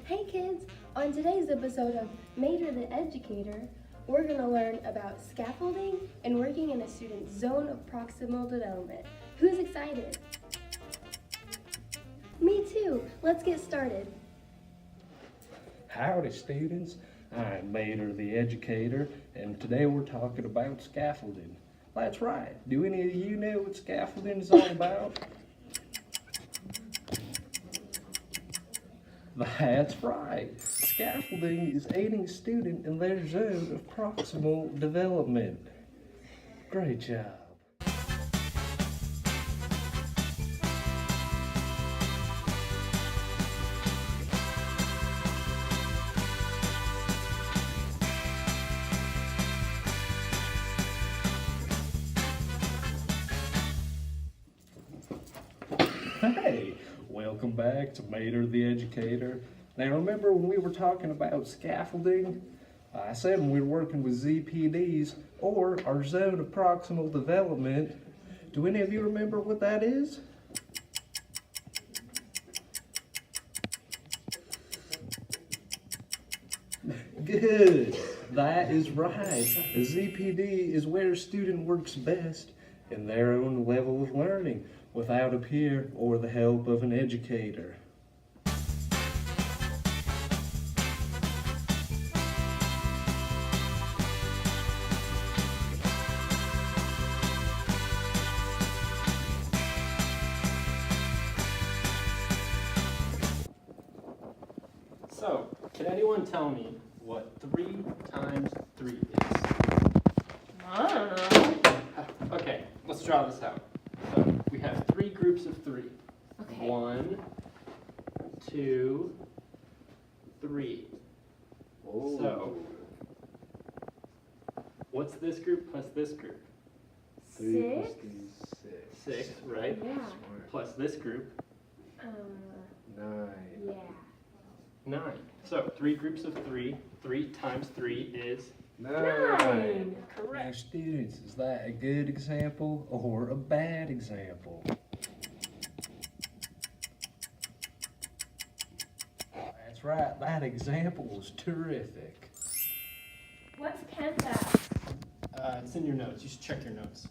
Hey kids! On today's episode of Mater the Educator, we're going to learn about scaffolding and working in a student's zone of proximal development. Who's excited? Me too! Let's get started. Howdy students, I'm Mater the Educator, and today we're talking about scaffolding. That's right, do any of you know what scaffolding is all about? That's right, scaffolding is aiding a student in their zone of proximal development. Great job. Hey, welcome back to Mater the Educator. Now remember when we were talking about scaffolding? I said when we were working with ZPDs, or our zone of proximal development. Do any of you remember what that is? Good, that is right. A ZPD is where a student works best in their own level of learning, without a peer or the help of an educator. So, can anyone tell me what 3 times 3 is? I don't know. Okay, let's draw this out. So, we have 3 groups of 3. Okay. 1, 2, 3. Oh. So, what's this group plus this group? 6? 6, right? Yeah. Plus this group, 9. Yeah. 9. So, 3 groups of 3. 3 times 3 is 9! Now correct. students, is that a good example or a bad example? That's right, that example was terrific. What's penthouse? It's in your notes. You should check your notes.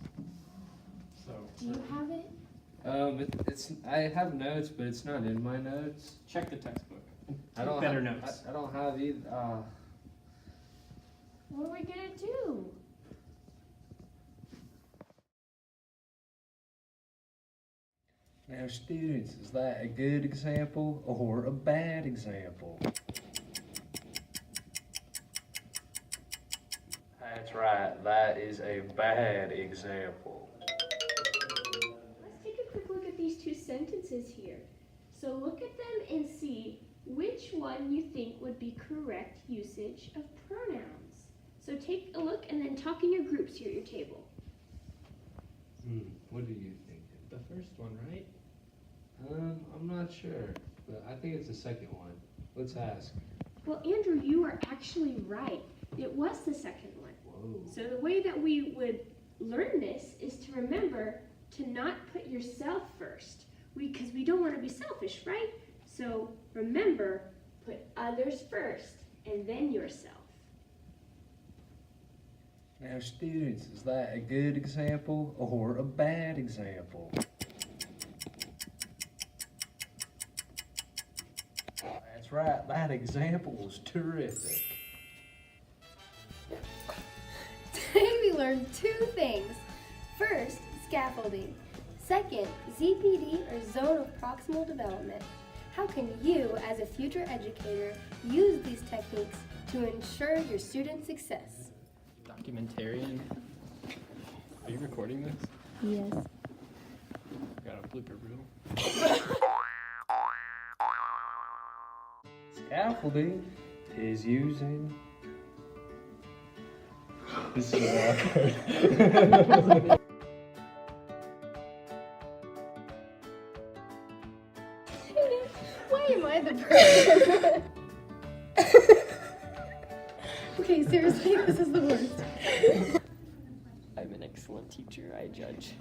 So, Do you have it? I have notes, but it's not in my notes. check the textbook. I don't better have, notes. I don't have either. What are we going to do? Now students, is that a good example or a bad example? That's right, that is a bad example. Let's take a quick look at these 2 sentences here. So look at them and see which one you think would be correct usage of pronouns. So take a look and then talk in your groups here at your table. What do you think? The first one, right? I'm not sure, but I think it's the second one. Let's ask. Well, Andrew, you are actually right. It was the second one. Whoa. So the way that we would learn this is to remember to not put yourself first. Because we don't want to be selfish, right? So remember, put others first and then yourself. Now students, is that a good example or a bad example? That's right, that example was terrific. Today we learned 2 things. First, scaffolding. Second, ZPD or zone of proximal development. How can you, as a future educator, use these techniques to ensure your students' success? Documentarian. Are you recording this? Yes. Got a blooper reel. Scaffolding is using. This is awkward. Why am I the person? Okay, seriously, this is the worst. I'm an excellent teacher, I judge.